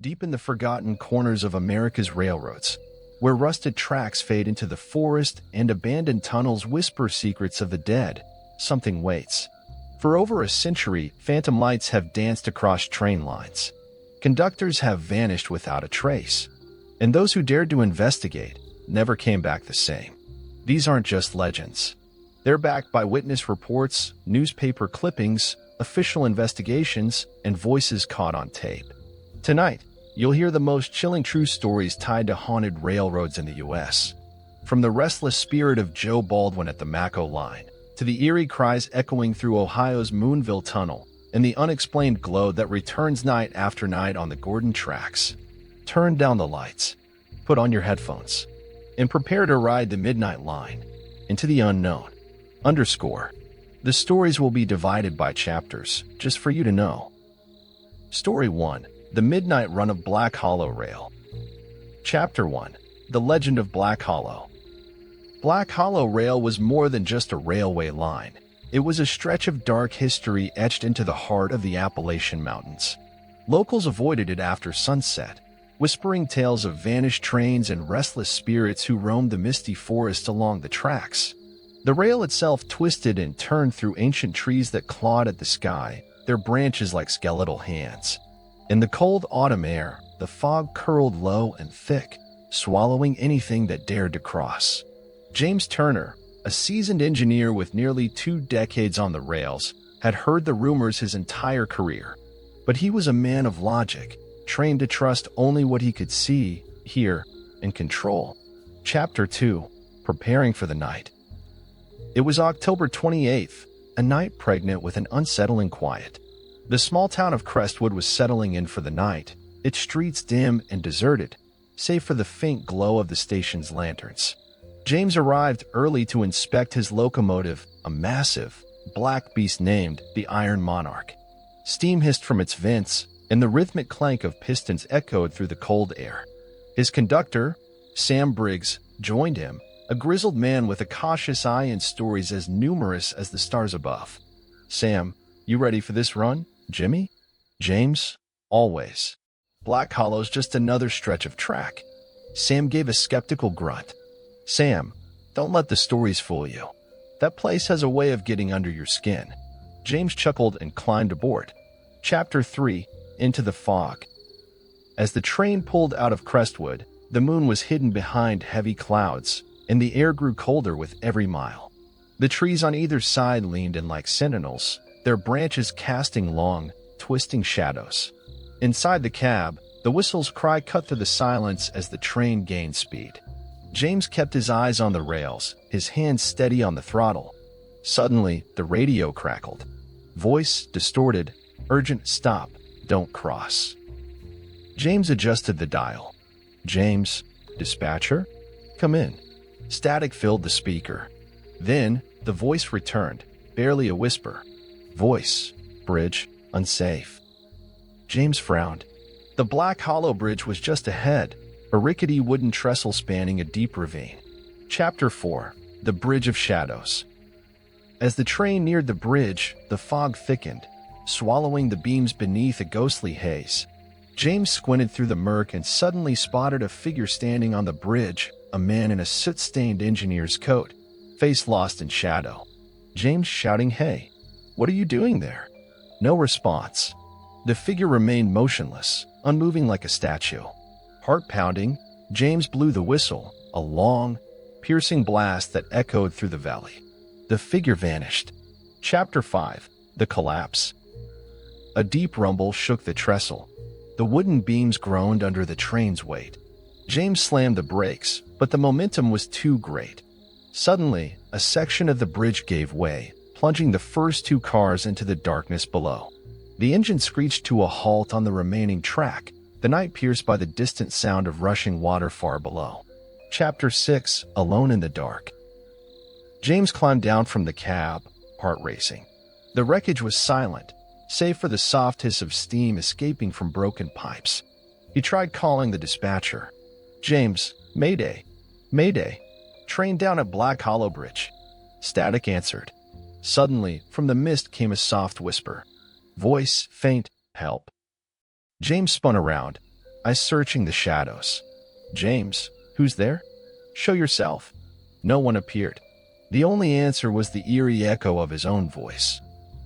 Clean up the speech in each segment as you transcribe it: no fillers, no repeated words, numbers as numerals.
deep in the forgotten corners of America's railroads, where rusted tracks fade into the forest and abandoned tunnels whisper secrets of the dead, something waits. For over a century, phantom lights have danced across train lines. Conductors have vanished without a trace, and those who dared to investigate never came back the same. These aren't just legends. They're backed by witness reports, newspaper clippings, official investigations, and voices caught on tape. Tonight, you'll hear the most chilling true stories tied to haunted railroads in the U.S. From the restless spirit of Joe Baldwin at the Maco line, to the eerie cries echoing through Ohio's Moonville Tunnel, and the unexplained glow that returns night after night on the Gordon tracks. Turn down the lights, put on your headphones, and prepare to ride the midnight line into the unknown. The stories will be divided by chapters, just for you to know. Story 1. The Midnight Run of Black Hollow Rail. Chapter 1. The Legend of Black Hollow. Black Hollow Rail was more than just a railway line. It was a stretch of dark history etched into the heart of the Appalachian Mountains. Locals avoided it after sunset, whispering tales of vanished trains and restless spirits who roamed the misty forest along the tracks. The rail itself twisted and turned through ancient trees that clawed at the sky, their branches like skeletal hands. In the cold autumn air, the fog curled low and thick, swallowing anything that dared to cross. James Turner, a seasoned engineer with nearly 2 decades on the rails, had heard the rumors his entire career. But he was a man of logic, trained to trust only what he could see, hear, and control. Chapter 2. Preparing for the Night. It was October 28th, a night pregnant with an unsettling quiet. The small town of Crestwood was settling in for the night, its streets dim and deserted, save for the faint glow of the station's lanterns. James arrived early to inspect his locomotive, a massive, black beast named the Iron Monarch. Steam hissed from its vents, and the rhythmic clank of pistons echoed through the cold air. His conductor, Sam Briggs, joined him, a grizzled man with a cautious eye and stories as numerous as the stars above. "Sam, you ready for this run, Jimmy?" "James, always. Black Hollow's just another stretch of track." Sam gave a skeptical grunt. "Sam, don't let the stories fool you. That place has a way of getting under your skin." James chuckled and climbed aboard. Chapter 3. Into the Fog. As the train pulled out of Crestwood, the moon was hidden behind heavy clouds, and the air grew colder with every mile. The trees on either side leaned in like sentinels, their branches casting long, twisting shadows. Inside the cab, the whistle's cry cut through the silence as the train gained speed. James kept his eyes on the rails, his hands steady on the throttle. Suddenly, the radio crackled. Voice distorted, urgent: "Stop, don't cross." James adjusted the dial. "James, dispatcher? Come in." Static filled the speaker. Then, the voice returned, barely a whisper. "Voice, bridge, unsafe." James frowned. The Black Hollow Bridge was just ahead, a rickety wooden trestle spanning a deep ravine. Chapter 4. The Bridge of Shadows. As the train neared the bridge, the fog thickened, swallowing the beams beneath a ghostly haze. James squinted through the murk and suddenly spotted a figure standing on the bridge, a man in a soot-stained engineer's coat, face lost in shadow. James shouting, "Hey, what are you doing there?" No response. The figure remained motionless, unmoving like a statue. Heart pounding, James blew the whistle, a long, piercing blast that echoed through the valley. The figure vanished. Chapter 5. The Collapse. A deep rumble shook the trestle. The wooden beams groaned under the train's weight. James slammed the brakes, but the momentum was too great. Suddenly, a section of the bridge gave way, plunging the first 2 cars into the darkness below. The engine screeched to a halt on the remaining track, the night pierced by the distant sound of rushing water far below. Chapter 6. Alone in the Dark. James climbed down from the cab, heart racing. The wreckage was silent, save for the soft hiss of steam escaping from broken pipes. He tried calling the dispatcher. "James, Mayday, Mayday, train down at Black Hollow Bridge." Static answered. Suddenly, from the mist came a soft whisper. Voice, faint: "Help." James spun around. Eyes searching the shadows. James, who's there? Show yourself. No one appeared. The only answer was the eerie echo of his own voice.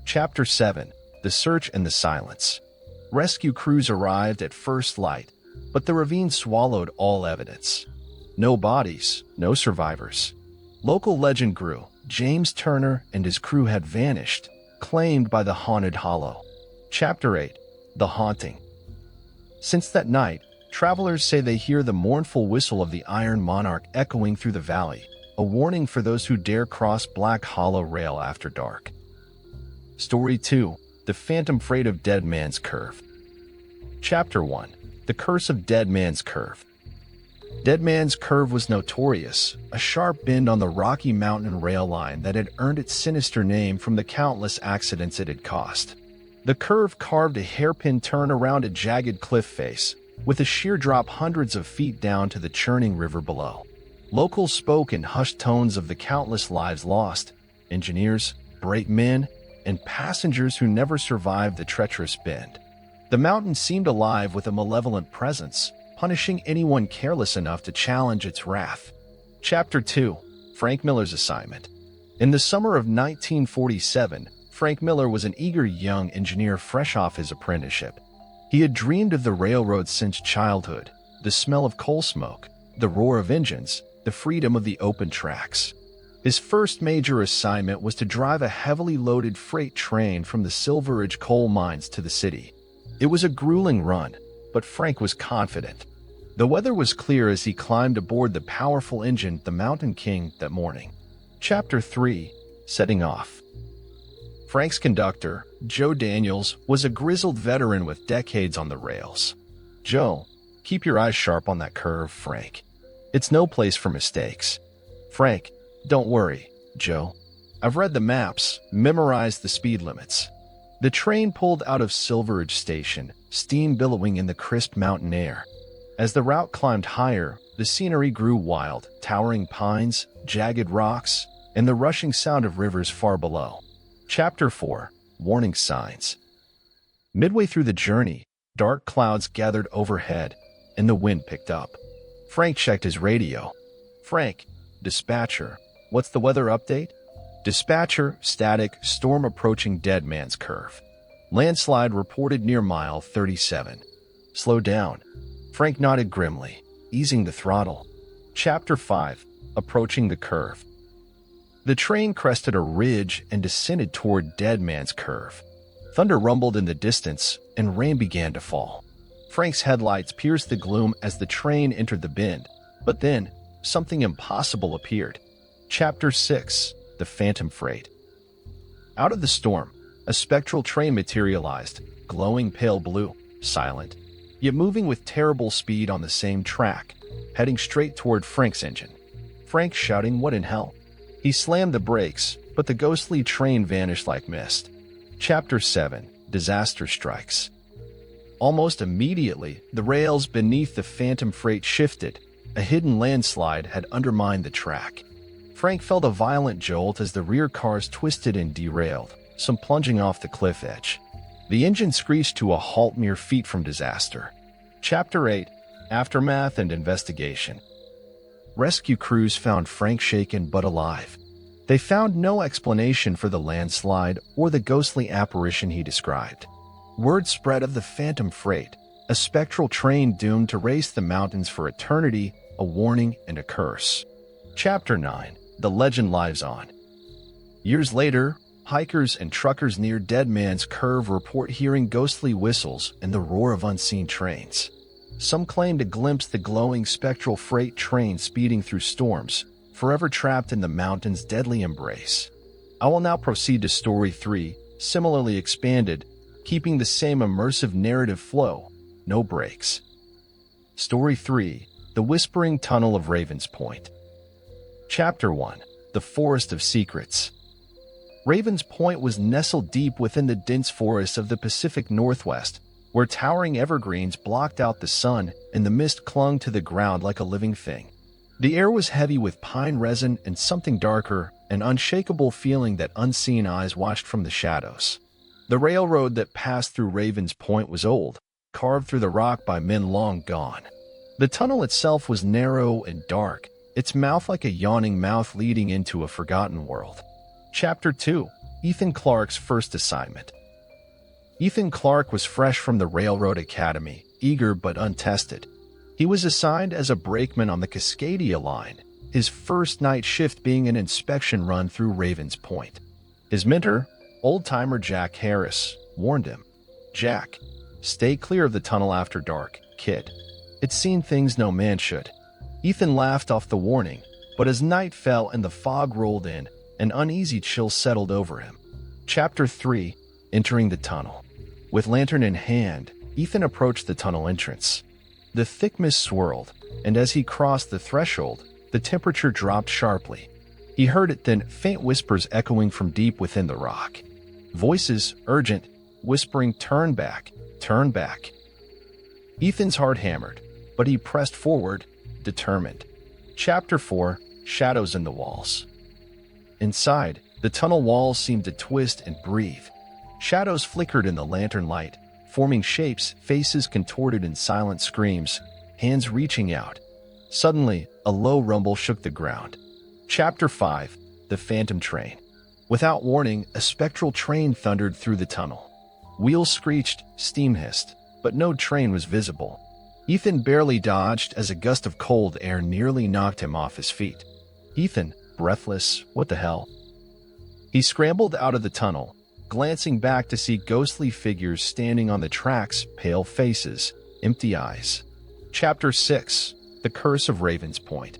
Chapter 7. The Search and the Silence. Rescue crews arrived at first light, but the ravine swallowed all evidence. No bodies, no survivors. Local legend grew. James Turner and his crew had vanished, claimed by the haunted hollow. Chapter 8. The Haunting. Since that night, travelers say they hear the mournful whistle of the Iron Monarch echoing through the valley, a warning for those who dare cross Black Hollow Rail after dark. Story 2. The Phantom Freight of Dead Man's Curve. Chapter 1. The Curse of Dead Man's Curve. Dead Man's Curve was notorious, a sharp bend on the Rocky Mountain rail line that had earned its sinister name from the countless accidents it had caused. The curve carved a hairpin turn around a jagged cliff face, with a sheer drop hundreds of feet down to the churning river below. Locals spoke in hushed tones of the countless lives lost, engineers, brakemen, and passengers who never survived the treacherous bend. The mountain seemed alive with a malevolent presence, punishing anyone careless enough to challenge its wrath. Chapter 2. Frank Miller's Assignment. In the summer of 1947, Frank Miller was an eager young engineer fresh off his apprenticeship. He had dreamed of the railroad since childhood, the smell of coal smoke, the roar of engines, the freedom of the open tracks. His first major assignment was to drive a heavily loaded freight train from the Silver Ridge coal mines to the city. It was a grueling run, but Frank was confident. The weather was clear as he climbed aboard the powerful engine, the Mountain King, that morning. Chapter 3. Setting Off. Frank's conductor, Joe Daniels, was a grizzled veteran with decades on the rails. "Joe, keep your eyes sharp on that curve, Frank. It's no place for mistakes." "Frank, don't worry, Joe. I've read the maps, memorized the speed limits." The train pulled out of Silver Ridge Station, steam billowing in the crisp mountain air. As the route climbed higher, the scenery grew wild, towering pines, jagged rocks, and the rushing sound of rivers far below. Chapter 4. Warning Signs. Midway through the journey, dark clouds gathered overhead, and the wind picked up. Frank checked his radio. "Frank, dispatcher, what's the weather update?" "Dispatcher, static, storm approaching Dead Man's Curve. Landslide reported near mile 37. Slow down." Frank nodded grimly, easing the throttle. Chapter 5. Approaching the curve. The train crested a ridge and descended toward Dead Man's Curve. Thunder rumbled in the distance, and rain began to fall. Frank's headlights pierced the gloom as the train entered the bend, but then, something impossible appeared. Chapter 6. The Phantom Freight. Out of the storm, a spectral train materialized, glowing pale blue, silent, yet moving with terrible speed on the same track, heading straight toward Frank's engine. Frank shouting, "What in hell?" He slammed the brakes, but the ghostly train vanished like mist. Chapter 7. Disaster Strikes. Almost immediately, the rails beneath the Phantom Freight shifted. A hidden landslide had undermined the track. Frank felt a violent jolt as the rear cars twisted and derailed, some plunging off the cliff edge. The engine screeched to a halt mere feet from disaster. Chapter 8. Aftermath and Investigation. Rescue crews found Frank shaken but alive. They found no explanation for the landslide or the ghostly apparition he described. Word spread of the Phantom Freight, a spectral train doomed to race the mountains for eternity, a warning and a curse. Chapter 9. The Legend Lives On. Years later, hikers and truckers near Dead Man's Curve report hearing ghostly whistles and the roar of unseen trains. Some claim to glimpse the glowing spectral freight train speeding through storms, forever trapped in the mountain's deadly embrace. I will now proceed to Story 3, similarly expanded, keeping the same immersive narrative flow, no breaks. Story 3. The Whispering Tunnel of Ravens Point. Chapter 1. The Forest of Secrets. Ravens Point was nestled deep within the dense forests of the Pacific Northwest, where towering evergreens blocked out the sun and the mist clung to the ground like a living thing. The air was heavy with pine resin and something darker, an unshakable feeling that unseen eyes watched from the shadows. The railroad that passed through Ravens Point was old, carved through the rock by men long gone. The tunnel itself was narrow and dark, its mouth like a yawning mouth leading into a forgotten world. Chapter 2. Ethan Clarke's First Assignment. Ethan Clarke was fresh from the Railroad Academy, eager but untested. He was assigned as a brakeman on the Cascadia line, his first night shift being an inspection run through Ravens Point. His mentor, old-timer Jack Harris, warned him, "Jack, stay clear of the tunnel after dark, kid. It's seen things no man should." Ethan laughed off the warning, but as night fell and the fog rolled in, an uneasy chill settled over him. Chapter 3. Entering the tunnel. With lantern in hand, Ethan approached the tunnel entrance. The thick mist swirled, and as he crossed the threshold, the temperature dropped sharply. He heard it then, faint whispers echoing from deep within the rock. Voices, urgent, whispering, "Turn back, turn back." Ethan's heart hammered, but he pressed forward, determined. Chapter 4. Shadows in the walls. Inside, the tunnel walls seemed to twist and breathe. Shadows flickered in the lantern light, forming shapes, faces contorted in silent screams, hands reaching out. Suddenly, a low rumble shook the ground. Chapter 5. The Phantom Train. Without warning, a spectral train thundered through the tunnel. Wheels screeched, steam hissed, but no train was visible. Ethan barely dodged as a gust of cold air nearly knocked him off his feet. Ethan, breathless, what the hell? He scrambled out of the tunnel, glancing back to see ghostly figures standing on the tracks, pale faces, empty eyes. Chapter 6. The Curse of Ravens Point.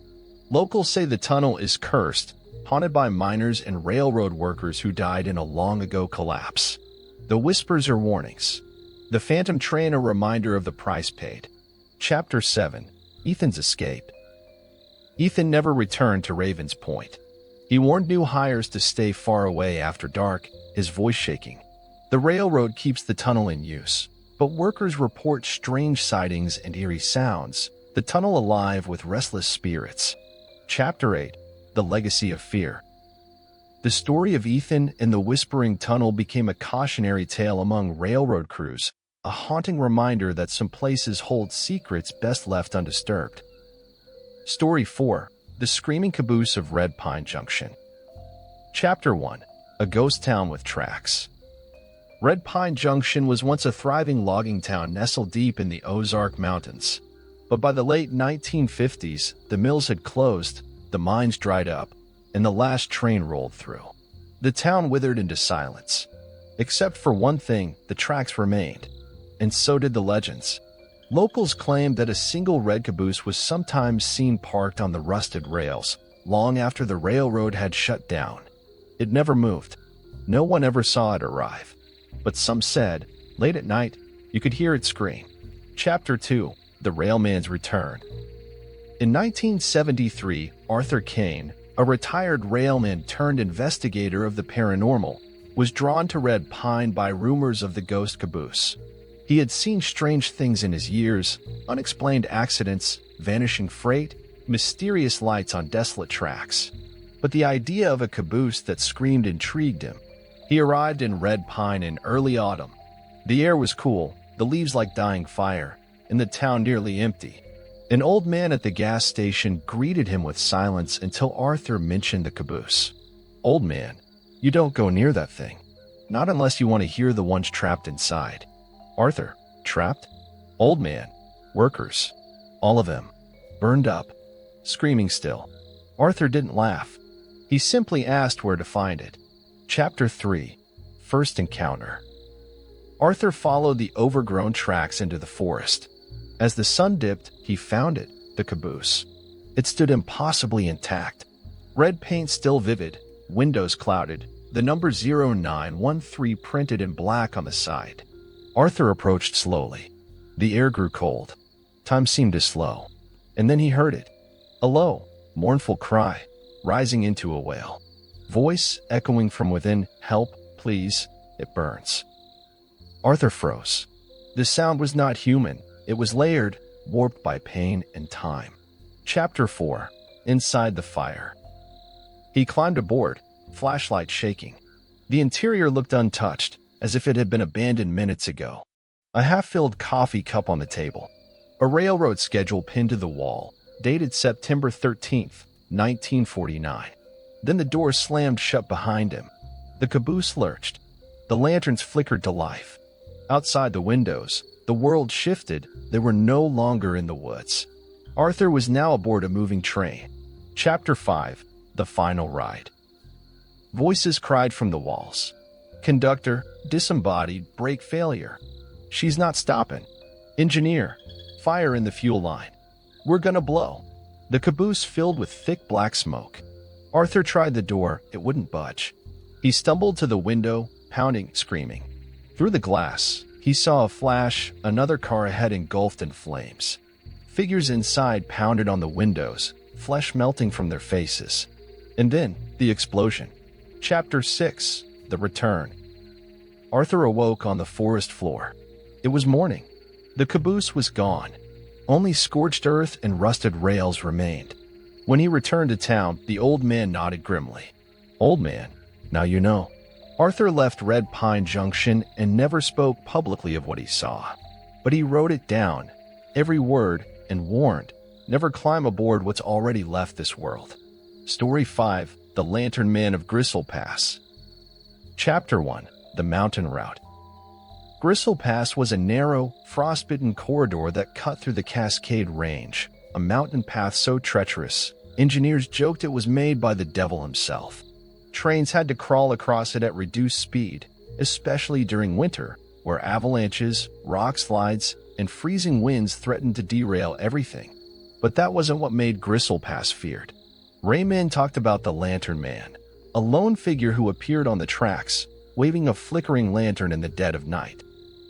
Locals say the tunnel is cursed, haunted by miners and railroad workers who died in a long-ago collapse. The whispers are warnings. The phantom train a reminder of the price paid. Chapter 7. Ethan's Escape. Ethan never returned to Ravens Point. He warned new hires to stay far away after dark, his voice shaking. The railroad keeps the tunnel in use, but workers report strange sightings and eerie sounds, the tunnel alive with restless spirits. Chapter 8. The Legacy of Fear. The story of Ethan and the Whispering Tunnel became a cautionary tale among railroad crews, a haunting reminder that some places hold secrets best left undisturbed. Story 4. The Screaming Caboose of Red Pine Junction. Chapter 1. A Ghost Town with Tracks. Red Pine Junction was once a thriving logging town nestled deep in the Ozark Mountains. But by the late 1950s, the mills had closed, the mines dried up, and the last train rolled through. The town withered into silence. Except for one thing, the tracks remained. And so did the legends. Locals claimed that a single red caboose was sometimes seen parked on the rusted rails, long after the railroad had shut down. It never moved. No one ever saw it arrive. But some said, late at night, you could hear it scream. Chapter 2. The Railman's Return. In 1973, Arthur Kane, a retired railman turned investigator of the paranormal, was drawn to Red Pine by rumors of the ghost caboose. He had seen strange things in his years, unexplained accidents, vanishing freight, mysterious lights on desolate tracks. But the idea of a caboose that screamed intrigued him. He arrived in Red Pine in early autumn. The air was cool, the leaves like dying fire, and the town nearly empty. An old man at the gas station greeted him with silence until Arthur mentioned the caboose. "Old man, you don't go near that thing. Not unless you want to hear the ones trapped inside." Arthur, trapped? Old man, workers. All of them. Burned up. Screaming still. Arthur didn't laugh. He simply asked where to find it. Chapter 3. First Encounter. Arthur followed the overgrown tracks into the forest. As the sun dipped, he found it, the caboose. It stood impossibly intact. Red paint still vivid, windows clouded, the number 0913 printed in black on the side. Arthur approached slowly. The air grew cold. Time seemed to slow. And then he heard it. A low, mournful cry, rising into a wail. Voice echoing from within, "Help, please, it burns." Arthur froze. The sound was not human. It was layered, warped by pain and time. Chapter 4. Inside the Fire. He climbed aboard, flashlight shaking. The interior looked untouched, as if it had been abandoned minutes ago. A half-filled coffee cup on the table. A railroad schedule pinned to the wall, dated September 13th, 1949. Then the door slammed shut behind him. The caboose lurched. The lanterns flickered to life. Outside the windows, the world shifted. They were no longer in the woods. Arthur was now aboard a moving train. Chapter 5. The Final Ride. Voices cried from the walls. Conductor, disembodied, brake failure. She's not stopping. Engineer, fire in the fuel line. We're gonna blow. The caboose filled with thick black smoke. Arthur tried the door. It wouldn't budge. He stumbled to the window, pounding, screaming. Through the glass, he saw a flash, another car ahead engulfed in flames. Figures inside pounded on the windows, flesh melting from their faces. And then, the explosion. Chapter 6. The Return. Arthur awoke on the forest floor. It was morning. The caboose was gone. Only scorched earth and rusted rails remained. When he returned to town, the old man nodded grimly. Old man, now you know. Arthur left Red Pine Junction and never spoke publicly of what he saw. But he wrote it down, every word, and warned, never climb aboard what's already left this world. Story 5. The Lantern Man of Gristle Pass. Chapter 1. The Mountain Route. Gristle Pass was a narrow, frostbitten corridor that cut through the Cascade Range, a mountain path so treacherous, engineers joked it was made by the devil himself. Trains had to crawl across it at reduced speed, especially during winter, where avalanches, rock slides, and freezing winds threatened to derail everything. But that wasn't what made Gristle Pass feared. Rayman talked about the Lantern Man, a lone figure who appeared on the tracks, waving a flickering lantern in the dead of night.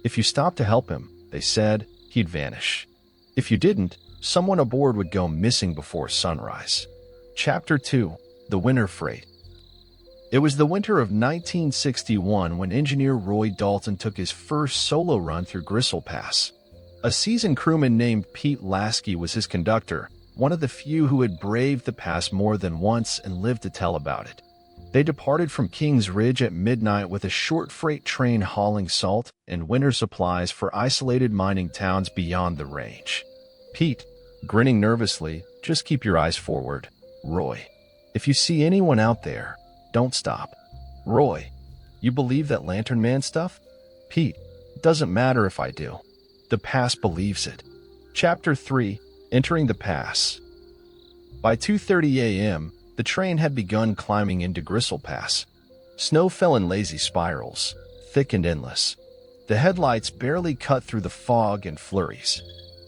If you stopped to help him, they said, he'd vanish. If you didn't, someone aboard would go missing before sunrise. Chapter 2. The Winter Freight. It was the winter of 1961 when engineer Roy Dalton took his first solo run through Gristle Pass. A seasoned crewman named Pete Lasky was his conductor, one of the few who had braved the pass more than once and lived to tell about it. They departed from Kings Ridge at midnight with a short freight train hauling salt and winter supplies for isolated mining towns beyond the range. Pete, grinning nervously, just keep your eyes forward. Roy, if you see anyone out there, don't stop. Roy, you believe that Lantern Man stuff? Pete, doesn't matter if I do. The pass believes it. Chapter 3. Entering the Pass. By 2:30 a.m., the train had begun climbing into Gristle Pass. Snow fell in lazy spirals, thick and endless. The headlights barely cut through the fog and flurries.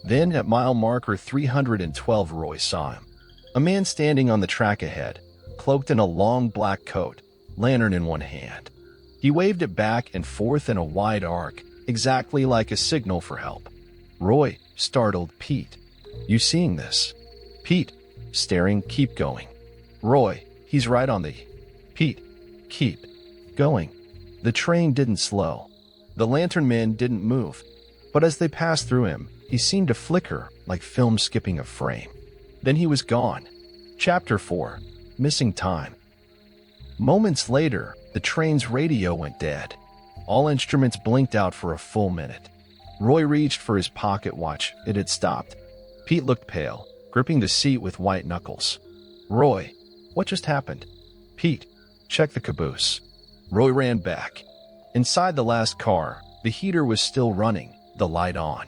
Then, at mile marker 312, Roy saw him. A man standing on the track ahead, cloaked in a long black coat, lantern in one hand. He waved it back and forth in a wide arc, exactly like a signal for help. Roy, startled, Pete, you seeing this? Pete, staring, keep going. Roy, he's right on the... Pete, keep going. The train didn't slow. The Lantern Man didn't move. But as they passed through him, he seemed to flicker like film skipping a frame. Then he was gone. Chapter 4. Missing Time. Moments later, the train's radio went dead. All instruments blinked out for a full minute. Roy reached for his pocket watch. It had stopped. Pete looked pale, gripping the seat with white knuckles. Roy, what just happened? Pete, check the caboose. Roy ran back. Inside the last car, the heater was still running, the light on.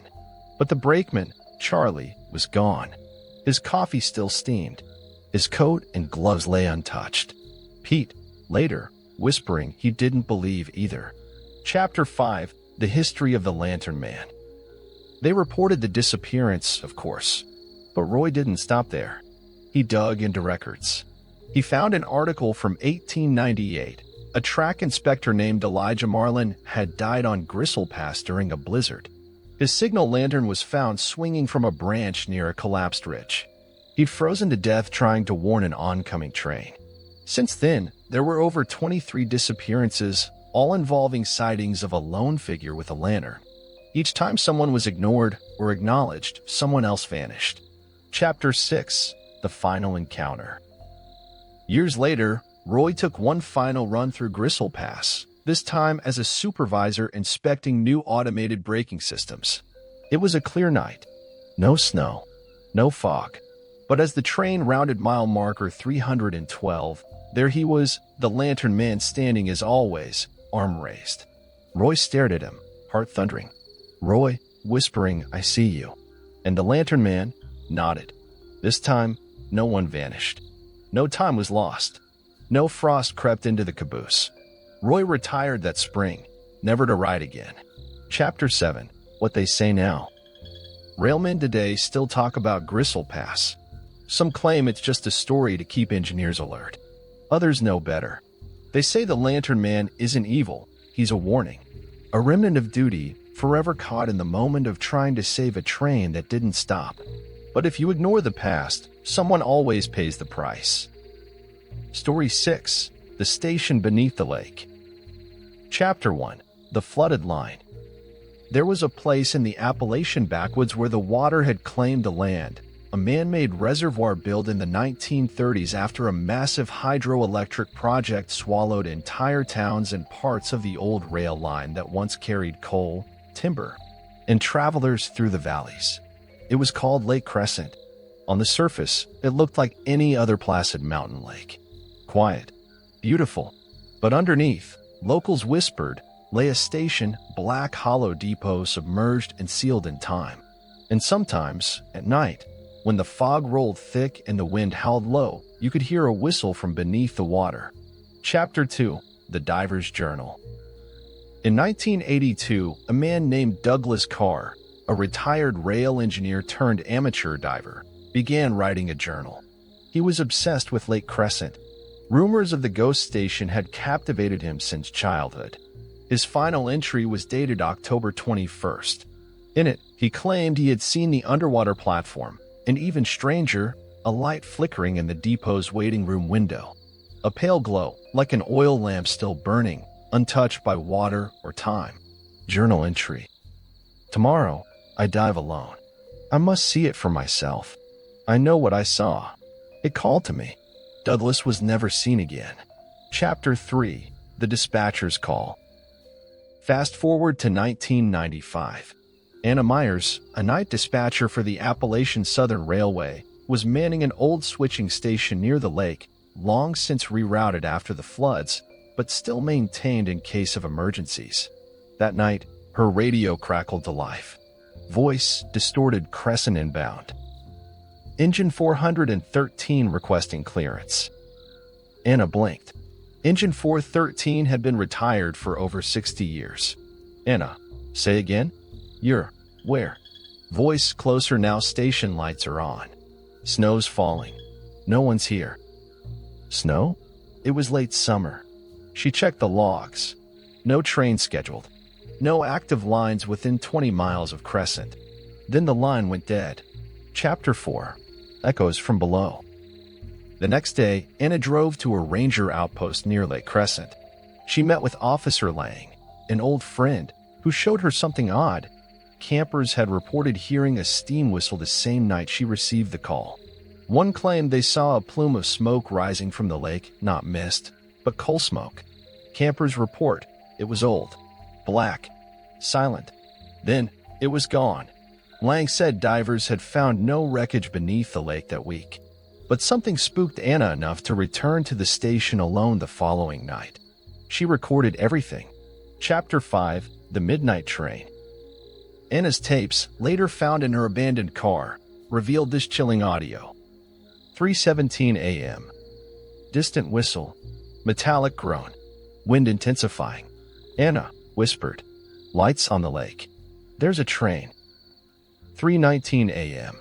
But the brakeman, Charlie, was gone. His coffee still steamed. His coat and gloves lay untouched. Pete, later, whispering he didn't believe either. Chapter 5. The History of the Lantern Man. They reported the disappearance, of course. But Roy didn't stop there. He dug into records. He found an article from 1898. A track inspector named Elijah Marlin had died on Gristle Pass during a blizzard. His signal lantern was found swinging from a branch near a collapsed ridge. He'd frozen to death trying to warn an oncoming train. Since then, there were over 23 disappearances, all involving sightings of a lone figure with a lantern. Each time someone was ignored or acknowledged, someone else vanished. Chapter 6. The Final Encounter. Years later, Roy took one final run through Gristle Pass. this time as a supervisor inspecting new automated braking systems. It was a clear night. No snow, no fog. But as the train rounded mile marker 312, there he was, the lantern man standing as always, arm raised. Roy stared at him, heart thundering. Roy, whispering, "I see you." And the lantern man nodded. This time, no one vanished. No time was lost. No frost crept into the caboose. Roy retired that spring, never to ride again. Chapter 7. What They Say Now. Railmen today still talk about Gristle Pass. Some claim it's just a story to keep engineers alert. Others know better. They say the lantern man isn't evil, he's a warning. A remnant of duty, forever caught in the moment of trying to save a train that didn't stop. But if you ignore the past, someone always pays the price. Story 6. The Station Beneath the Lake. Chapter 1. The Flooded Line. There was a place in the Appalachian backwoods where the water had claimed the land, a man-made reservoir built in the 1930s after a massive hydroelectric project swallowed entire towns and parts of the old rail line that once carried coal, timber, and travelers through the valleys. It was called Lake Crescent. On the surface, it looked like any other placid mountain lake. Quiet, beautiful, but underneath, locals whispered, lay a station, Black Hollow Depot submerged and sealed in time. And sometimes, at night, when the fog rolled thick and the wind howled low, you could hear a whistle from beneath the water. Chapter 2. The Diver's Journal. In 1982, a man named Douglas Carr, a retired rail engineer turned amateur diver, began writing a journal. He was obsessed with Lake Crescent. Rumors of the ghost station had captivated him since childhood. His final entry was dated October 21st. In it, he claimed he had seen the underwater platform, and even stranger, a light flickering in the depot's waiting room window. A pale glow, like an oil lamp still burning, untouched by water or time. Journal entry. Tomorrow, I dive alone. I must see it for myself. I know what I saw. It called to me. Douglas was never seen again. Chapter 3. The Dispatcher's Call. Fast forward to 1995. Anna Myers, a night dispatcher for the Appalachian Southern Railway, was manning an old switching station near the lake, long since rerouted after the floods, but still maintained in case of emergencies. That night, her radio crackled to life. Voice distorted Crescent inbound. Engine 413 requesting clearance. Anna blinked. Engine 413 had been retired for over 60 years. Anna, say again? You're where? Voice closer now. Station lights are on. Snow's falling. No one's here. Snow? It was late summer. She checked the logs. No train scheduled. No active lines within 20 miles of Crescent. Then the line went dead. Chapter 4. Echoes from Below. The next day, Anna drove to a ranger outpost near Lake Crescent. She met with Officer Lang, an old friend, who showed her something odd. Campers had reported hearing a steam whistle the same night she received the call. One claimed they saw a plume of smoke rising from the lake, not mist, but coal smoke. Campers report it was old, black, silent. Then it was gone. Lang said divers had found no wreckage beneath the lake that week. But something spooked Anna enough to return to the station alone the following night. She recorded everything. Chapter 5. The Midnight Train. Anna's tapes, later found in her abandoned car, revealed this chilling audio. 3:17 a.m. Distant whistle. Metallic groan. Wind intensifying. Anna whispered. Lights on the lake. There's a train. 3:19 a.m.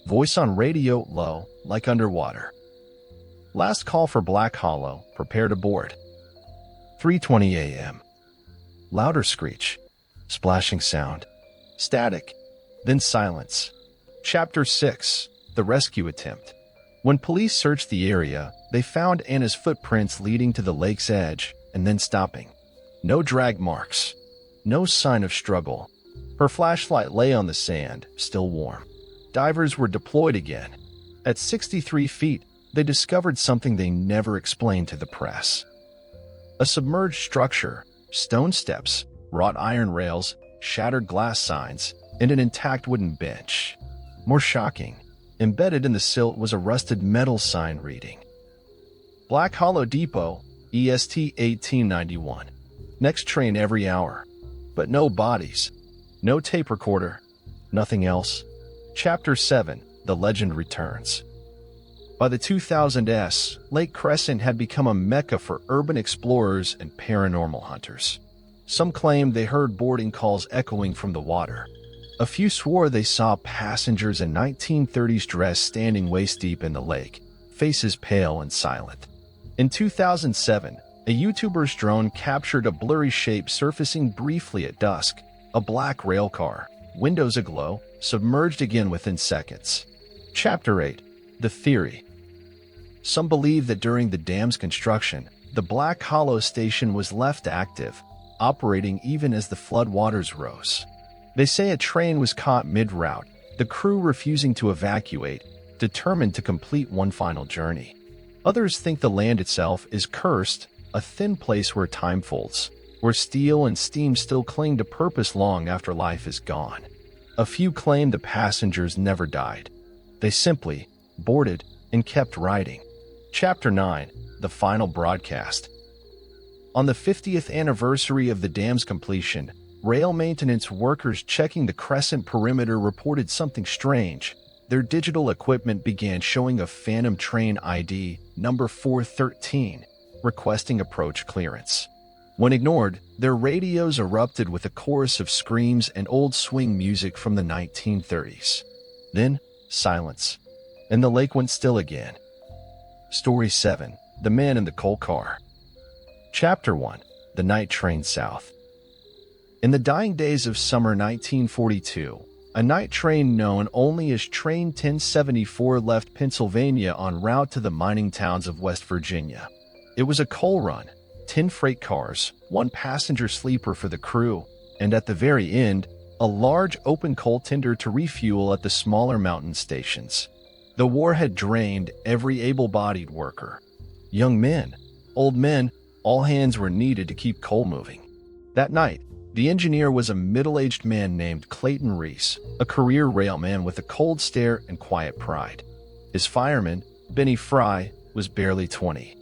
Voice on radio, low, like underwater. Last call for Black Hollow, prepare to board. 3:20 a.m. Louder screech. Splashing sound. Static. Then silence. Chapter 6. The Rescue Attempt. When police searched the area, they found Anna's footprints leading to the lake's edge and then stopping. No drag marks. No sign of struggle. Her flashlight lay on the sand, still warm. Divers were deployed again. At 63 feet, they discovered something they never explained to the press. A submerged structure, stone steps, wrought iron rails, shattered glass signs, and an intact wooden bench. More shocking, embedded in the silt was a rusted metal sign reading, Black Hollow Depot, EST 1891. Next train every hour. But no bodies. No tape recorder. Nothing else. Chapter 7, The Legend Returns. By the 2000s, Lake Crescent had become a mecca for urban explorers and paranormal hunters. Some claimed they heard boarding calls echoing from the water. A few swore they saw passengers in 1930s dress standing waist-deep in the lake, faces pale and silent. In 2007, a YouTuber's drone captured a blurry shape surfacing briefly at dusk, a black railcar, windows aglow, submerged again within seconds. Chapter 8, The Theory. Some believe that during the dam's construction, the Black Hollow station was left active, operating even as the floodwaters rose. They say a train was caught mid-route, the crew refusing to evacuate, determined to complete one final journey. Others think the land itself is cursed, a thin place where time folds, where steel and steam still cling to purpose long after life is gone. A few claim the passengers never died. They simply boarded and kept riding. Chapter 9, The Final Broadcast. On the 50th anniversary of the dam's completion, rail maintenance workers checking the Crescent perimeter reported something strange. Their digital equipment began showing a Phantom Train ID, number 413, requesting approach clearance. When ignored, their radios erupted with a chorus of screams and old swing music from the 1930s. Then, silence. And the lake went still again. Story 7, The Man in the Coal Car. Chapter 1, The Night Train South. In the dying days of summer 1942, a night train known only as Train 1074 left Pennsylvania en route to the mining towns of West Virginia. It was a coal run, 10 freight cars, 1 passenger sleeper for the crew, and at the very end, a large open coal tender to refuel at the smaller mountain stations. The war had drained every able-bodied worker. Young men, old men, all hands were needed to keep coal moving. That night, the engineer was a middle-aged man named Clayton Reese, a career railman with a cold stare and quiet pride. His fireman, Benny Fry, was barely 20.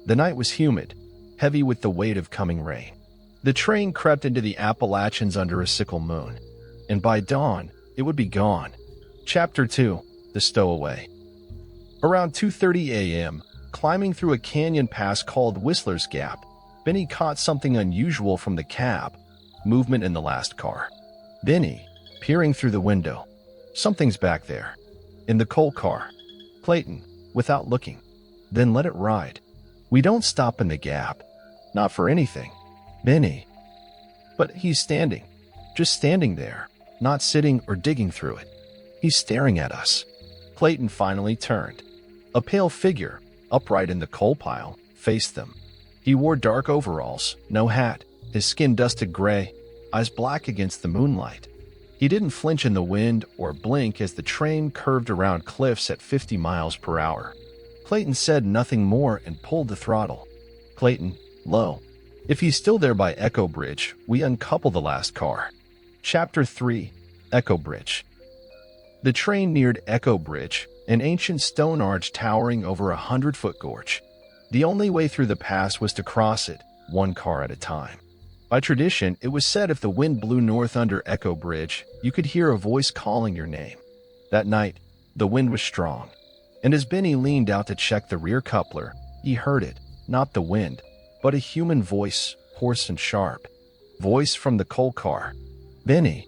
The night was humid, heavy with the weight of coming rain. The train crept into the Appalachians under a sickle moon, and by dawn, it would be gone. Chapter 2, The Stowaway. Around 2:30 a.m., climbing through a canyon pass called Whistler's Gap, Benny caught something unusual from the cab. Movement in the last car. Benny, peering through the window. Something's back there. In the coal car. Clayton, without looking. Then let it ride. We don't stop in the gap. Not for anything. Benny. But he's standing. Just standing there. Not sitting or digging through it. He's staring at us. Clayton finally turned. A pale figure, upright in the coal pile, faced them. He wore dark overalls, no hat, his skin dusted gray, eyes black against the moonlight. He didn't flinch in the wind or blink as the train curved around cliffs at 50 miles per hour. Clayton said nothing more and pulled the throttle. Clayton, low. If he's still there by Echo Bridge, we uncouple the last car. Chapter 3, Echo Bridge. The train neared Echo Bridge, an ancient stone arch towering over a 100-foot gorge. The only way through the pass was to cross it, one car at a time. By tradition, it was said if the wind blew north under Echo Bridge, you could hear a voice calling your name. That night, the wind was strong, and as Benny leaned out to check the rear coupler, he heard it, not the wind, but a human voice, hoarse and sharp. Voice from the coal car. Benny.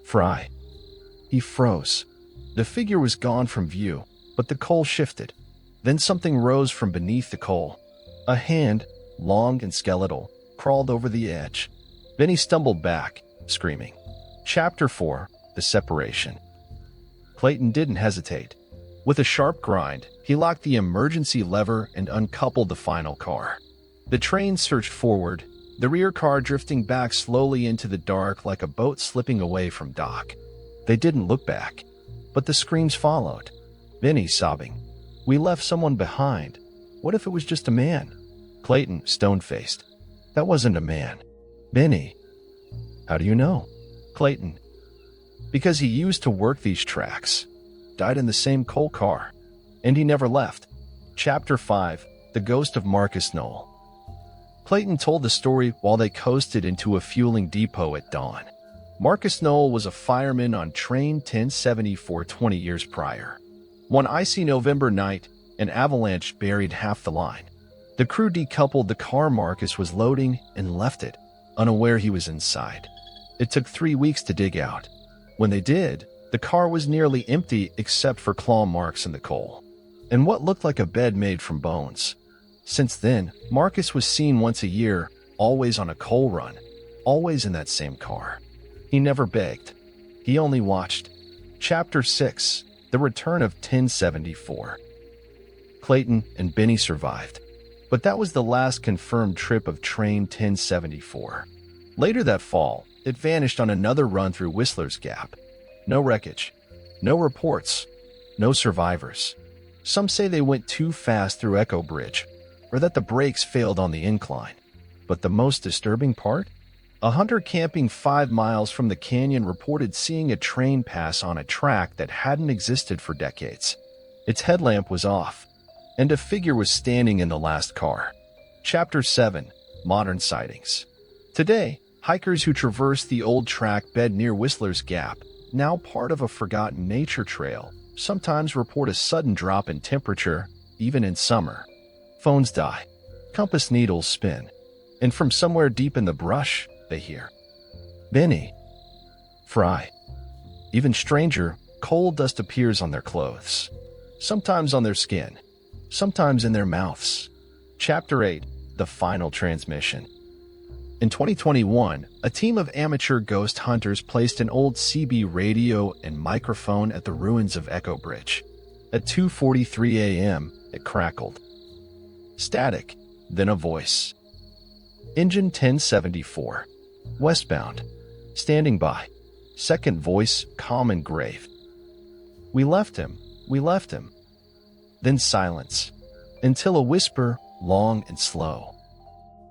Fry. He froze. The figure was gone from view, but the coal shifted. Then something rose from beneath the coal. A hand, long and skeletal, crawled over the edge. Benny stumbled back, screaming. Chapter 4, The Separation. Clayton didn't hesitate. With a sharp grind, he locked the emergency lever and uncoupled the final car. The train surged forward, the rear car drifting back slowly into the dark like a boat slipping away from dock. They didn't look back, but the screams followed. Benny sobbing. We left someone behind. What if it was just a man? Clayton, stone-faced. That wasn't a man. Benny. How do you know? Clayton. Because he used to work these tracks. Died in the same coal car. And he never left. Chapter 5. The Ghost of Marcus Knoll. Clayton told the story while they coasted into a fueling depot at dawn. Marcus Knoll was a fireman on train 1074 20 years prior. One icy November night, an avalanche buried half the line. The crew decoupled the car Marcus was loading and left it, unaware he was inside. It took 3 weeks to dig out. When they did, the car was nearly empty except for claw marks in the coal, and what looked like a bed made from bones. Since then, Marcus was seen once a year, always on a coal run, always in that same car. He never begged. He only watched. Chapter 6. The Return of 1074. Clayton and Benny survived, but that was the last confirmed trip of train 1074. Later that fall, it vanished on another run through Whistler's Gap. No wreckage, no reports, no survivors. Some say they went too fast through Echo Bridge, or that the brakes failed on the incline. But the most disturbing part? A hunter camping 5 miles from the canyon reported seeing a train pass on a track that hadn't existed for decades. Its headlamp was off, and a figure was standing in the last car. Chapter 7. Modern Sightings. Today, hikers who traverse the old track bed near Whistler's Gap, now part of a forgotten nature trail, sometimes report a sudden drop in temperature, even in summer. Phones die. Compass needles spin. And from somewhere deep in the brush, they hear, "Benny." Fry. Even stranger, coal dust appears on their clothes. Sometimes on their skin. Sometimes in their mouths. Chapter 8. The Final Transmission. In 2021, a team of amateur ghost hunters placed an old CB radio and microphone at the ruins of Echo Bridge. At 2:43 a.m., it crackled. Static, then a voice. Engine 1074. Westbound. Standing by. Second voice, calm and grave. We left him. Then silence. Until a whisper, long and slow.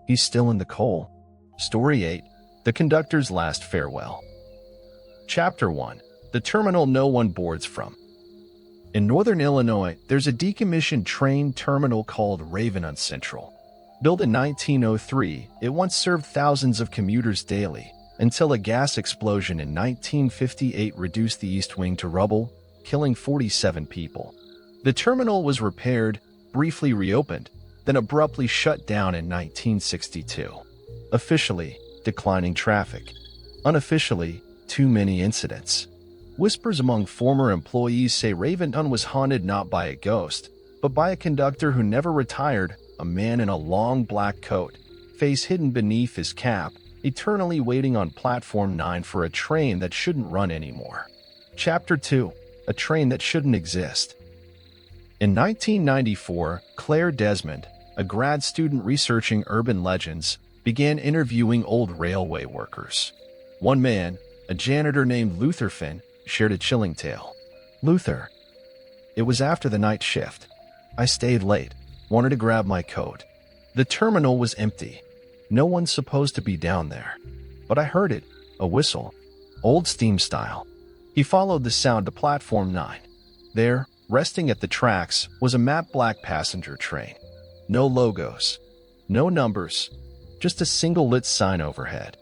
He's still in the coal. Story 8. The Conductor's Last Farewell. Chapter 1. The terminal no one boards from. In northern Illinois, there's a decommissioned train terminal called Ravenna Central. Built in 1903, it once served thousands of commuters daily, until a gas explosion in 1958 reduced the east wing to rubble, killing 47 people. The terminal was repaired, briefly reopened, then abruptly shut down in 1962. Officially, declining traffic. Unofficially, too many incidents. Whispers among former employees say Ravenna was haunted not by a ghost, but by a conductor who never retired, a man in a long black coat, face hidden beneath his cap, eternally waiting on Platform 9 for a train that shouldn't run anymore. Chapter 2. A train that shouldn't exist. In 1994, Claire Desmond, a grad student researching urban legends, began interviewing old railway workers. One man, a janitor named Luther Finn, shared a chilling tale. Luther. It was after the night shift. I stayed late, wanted to grab my coat. The terminal was empty. No one's supposed to be down there. But I heard it, a whistle, old steam style. He followed the sound to Platform 9. There, resting at the tracks, was a matte black passenger train. No logos, no numbers, just a single lit sign overhead.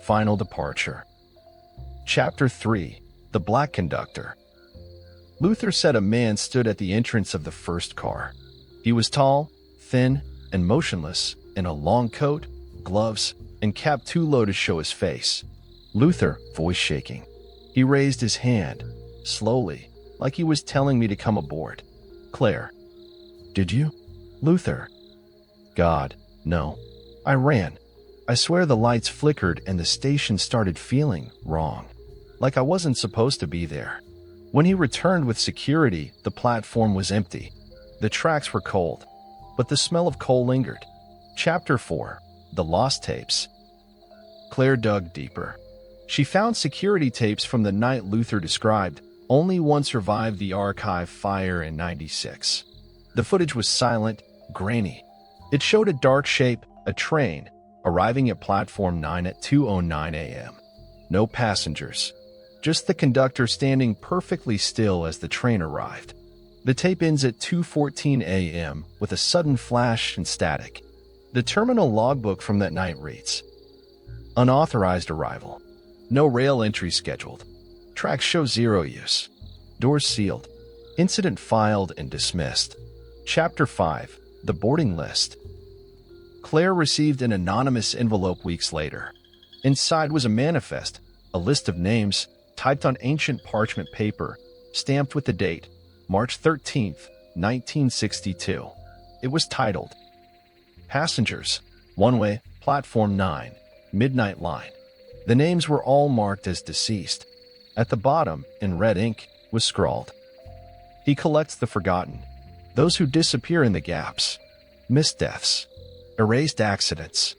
Final departure. Chapter 3. The Black Conductor. Luther said a man stood at the entrance of the first car. He was tall, thin, and motionless, in a long coat, gloves, and cap too low to show his face. Luther, voice shaking. He raised his hand, slowly, like he was telling me to come aboard. Claire. Did you? Luther. God, no. I ran. I swear the lights flickered and the station started feeling wrong. Like I wasn't supposed to be there. When he returned with security, the platform was empty. The tracks were cold, but the smell of coal lingered. Chapter 4. The Lost Tapes. Claire dug deeper. She found security tapes from the night Luther described. Only one survived the archive fire in '96. The footage was silent, grainy. It showed a dark shape, a train, arriving at platform 9 at 2:09 a.m. No passengers. Just the conductor standing perfectly still as the train arrived. The tape ends at 2:14 a.m. with a sudden flash and static. The terminal logbook from that night reads, "Unauthorized arrival. No rail entry scheduled. Tracks show 0 use. Doors sealed. Incident filed and dismissed." Chapter 5. The Boarding List. Claire received an anonymous envelope weeks later. Inside was a manifest, a list of names, typed on ancient parchment paper, stamped with the date, March 13th, 1962. It was titled, "Passengers, One-Way, Platform 9, Midnight Line." The names were all marked as deceased. At the bottom, in red ink, was scrawled, "He collects the forgotten, those who disappear in the gaps, missed deaths, erased accidents,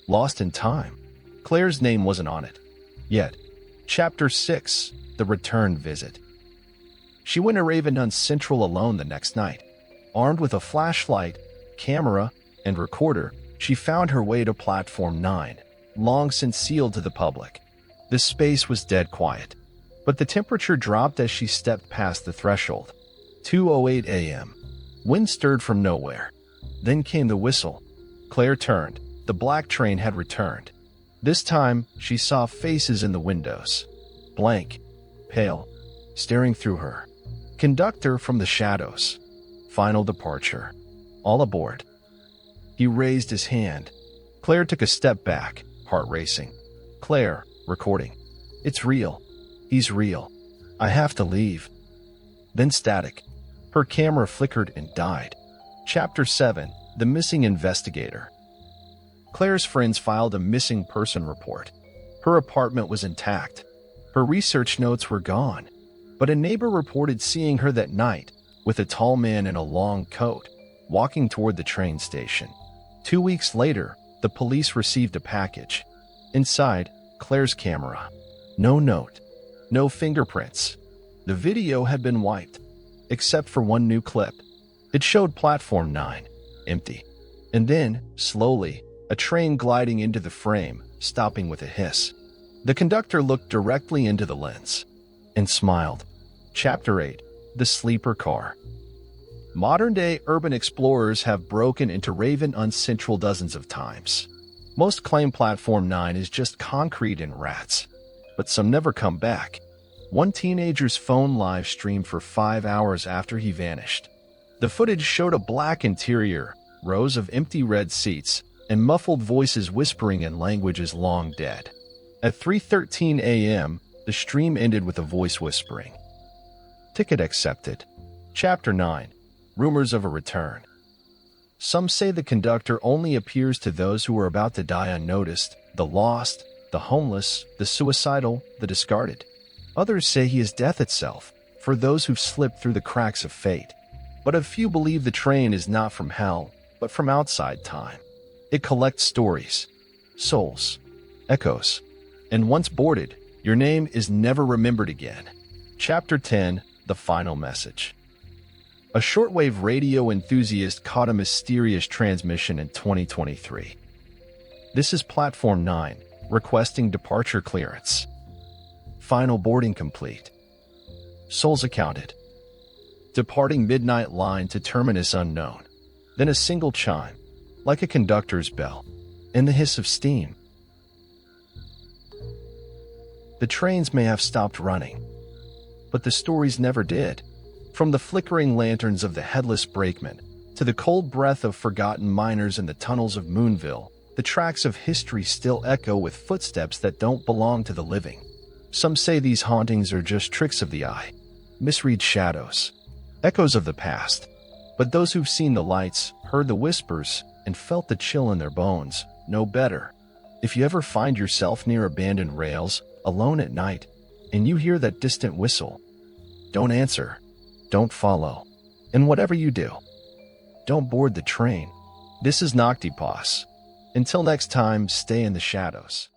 lost in time." Claire's name wasn't on it. Yet, Chapter 6, The Return Visit. She went to Ravendun Central alone the next night. Armed with a flashlight, camera, and recorder, she found her way to Platform 9, long since sealed to the public. The space was dead quiet, but the temperature dropped as she stepped past the threshold. 2:08 a.m. Wind stirred from nowhere. Then came the whistle. Claire turned. The black train had returned. This time, she saw faces in the windows. Blank, pale, staring through her. Conductor from the shadows. Final departure. All aboard. He raised his hand. Claire took a step back, heart racing. Claire, recording. "It's real. He's real. I have to leave." Then static. Her camera flickered and died. Chapter 7. The Missing Investigator. Claire's friends filed a missing person report. Her apartment was intact. Her research notes were gone. But a neighbor reported seeing her that night, with a tall man in a long coat, walking toward the train station. 2 weeks later, the police received a package. Inside, Claire's camera. No note. No fingerprints. The video had been wiped, except for one new clip. It showed Platform 9, empty. And then, slowly, a train gliding into the frame, stopping with a hiss. The conductor looked directly into the lens and smiled. Chapter 8. The Sleeper Car. Modern-day urban explorers have broken into Ravendun Central dozens of times. Most claim Platform 9 is just concrete and rats, but some never come back. One teenager's phone live streamed for 5 hours after he vanished. The footage showed a black interior, rows of empty red seats, and muffled voices whispering in languages long dead. At 3:13 a.m., the stream ended with a voice whispering, "Ticket accepted." Chapter 9. Rumors of a Return. Some say the conductor only appears to those who are about to die unnoticed, the lost, the homeless, the suicidal, the discarded. Others say he is death itself, for those who've slipped through the cracks of fate. But a few believe the train is not from hell, but from outside time. It collects stories, souls, echoes, and once boarded, your name is never remembered again. Chapter 10. The Final Message. A shortwave radio enthusiast caught a mysterious transmission in 2023. "This is Platform 9, requesting departure clearance. Final boarding complete. Souls accounted. Departing midnight line to terminus unknown." Then a single chime, like a conductor's bell, and the hiss of steam. The trains may have stopped running, but the stories never did. From the flickering lanterns of the headless brakeman to the cold breath of forgotten miners in the tunnels of Moonville, the tracks of history still echo with footsteps that don't belong to the living. Some say these hauntings are just tricks of the eye, misread shadows, echoes of the past. But those who've seen the lights, heard the whispers, and felt the chill in their bones know better. If you ever find yourself near abandoned rails, alone at night, and you hear that distant whistle, don't answer, don't follow, and whatever you do, don't board the train. This is Noctipos. Until next time, stay in the shadows.